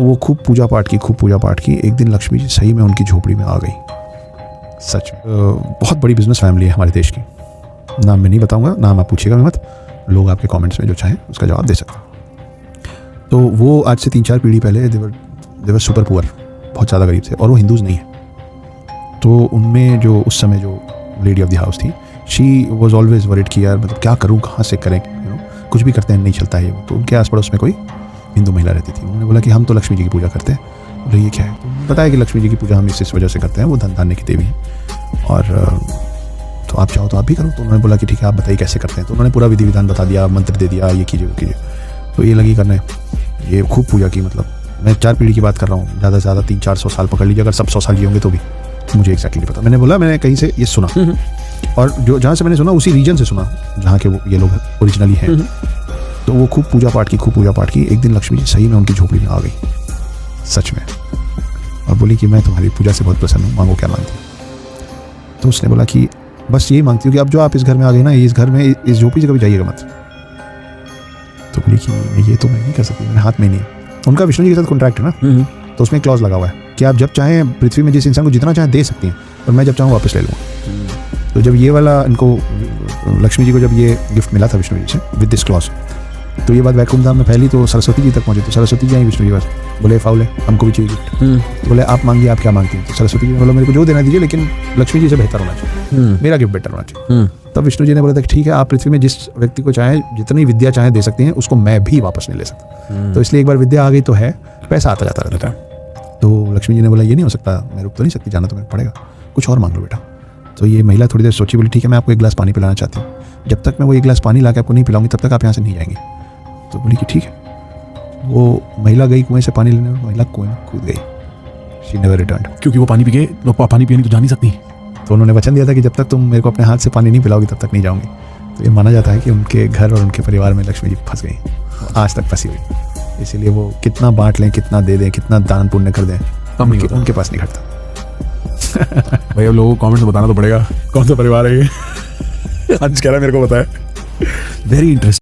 तो वो खूब पूजा पाठ की। एक दिन लक्ष्मी जी सही में उनकी झोपड़ी में आ गई। सच बहुत बड़ी बिजनेस फैमिली है हमारे देश की। नाम मैं नहीं बताऊंगा, नाम आप पूछिएगा मत, लोग आपके कमेंट्स में जो चाहें उसका जवाब दे सकते हैं। तो वो आज से 3-4 पीढ़ी पहले देवर सुपर पुअर, बहुत ज़्यादा गरीब थे, और वो हिंदूज़ नहीं है। तो उनमें जो उस समय जो लेडी ऑफ द हाउस थी, शी वॉज ऑलवेज वरिड कि यार मतलब क्या करूँ, कहाँ से करें, कुछ भी करते हैं नहीं चलता है। तो उनके आस पड़ोस में कोई हिंदू महिला रहती थी। उन्होंने बोला कि हम तो लक्ष्मी जी की पूजा करते हैं। बोले ये क्या है? तो बताया कि लक्ष्मी जी की पूजा हम इस वजह से करते हैं, वो धन धान्य की देवी हैं, और तो आप चाहो तो आप भी करो। तो उन्होंने बोला कि ठीक है आप बताइए कैसे करते हैं। तो उन्होंने पूरा विधि विधान बता दिया, मंत्र दे दिया, ये कीजिए वो कीजिए। तो ये लगी करने, ये खूब पूजा की। मतलब मैं 4 पीढ़ी की बात कर रहा हूँ, ज़्यादा से ज़्यादा 300-400 साल पकड़ लीजिए, अगर सब 100 साल जियोगे तो भी। मुझे एक्जैक्टली नहीं पता, मैंने बोला मैंने कहीं से ये सुना, और जो जहाँ से मैंने सुना उसी रीजन से सुना जहाँ के वो ये लोग ओरिजिनली हैं। तो वो खूब पूजा पाठ की। एक दिन लक्ष्मी जी सही में उनकी झोपड़ी में आ गई, सच में, और बोली कि मैं तुम्हारी पूजा से बहुत प्रसन्न हूँ, मांगो क्या मांगती हूँ। तो उसने बोला कि बस यही मांगती हूँ कि अब जो आप इस घर में आ गई ना, इस घर में इस झोपड़ी से कभी जाइएगा मत। तो बोली कि ये तो मैं नहीं कर सकती, मेरे हाथ में नहीं है। उनका विष्णु जी के साथ कॉन्ट्रैक्ट है ना, तो उसमें क्लॉज लगा हुआ है कि आप जब चाहें पृथ्वी में जिस इंसान को जितना चाहें दे सकती हैं, और मैं जब चाहूँ वापस ले लूँगा। तो जब ये वाला इनको लक्ष्मी जी को जब ये गिफ्ट मिला था विष्णु जी से विद दिस क्लॉज, तो ये बात वैकुंठ धाम में फैली, तो सरस्वती जी तक पहुंची। तो सरस्वती जी आई विष्णु जी पास, बोले फाउल है, हमको भी चाहिए गिफ्ट। तो बोले आप मांगिए, आप क्या मांगती हैं? तो सरस्वती जी ने बोला मेरे को जो देना दीजिए, लेकिन लक्ष्मी जी से बेहतर होना चाहिए, मेरा गिफ्ट बेटर होना चाहिए। तब विष्णु जी ने बोला था कि ठीक है, आप पृथ्वी में जिस व्यक्ति को चाहें जितनी विद्या चाहें दे सकती हैं, उसको मैं भी वापस नहीं ले सकता। तो इसलिए एक बार विद्या आ गई तो है, पैसा आता जाता रहता है। तो लक्ष्मी जी ने बोला ये नहीं हो सकता, मैं रुक तो नहीं सकती, जाना तो मेरे पड़ेगा, कुछ और मांग लो बेटा। तो ये महिला थोड़ी देर सोची, बोली ठीक है मैं आपको 1 गिलास पानी पिलाना चाहती हूँ, जब तक मैं वो 1 गिलास पानी ला के आपको नहीं पिलाऊंगी तब तक आप यहाँ से नहीं जाएंगे। तो बोली कि ठीक है। वो महिला गई कुएं से पानी लेने, महिला कुएं में कूद गई। शी नेवर रिटर्न्ड, क्योंकि वो पानी पी के पानी पिए नहीं तो जा नहीं सकती। तो उन्होंने वचन दिया था कि जब तक तुम मेरे को अपने हाथ से पानी नहीं पिलाओगी तब तक नहीं जाऊंगी। तो ये माना जाता है कि उनके घर और उनके परिवार में लक्ष्मी जी फंस गई, आज तक फंसी हुई। इसीलिए वो कितना बांट लें, कितना दे दें, कितना दान पुण्य कर दें, उनके पास नहीं घटता। भाई अब लोगों को कमेंट्स में बताना तो पड़ेगा कौन सा परिवार है ये। आज कह रहा है मेरे को बताया। Very interesting.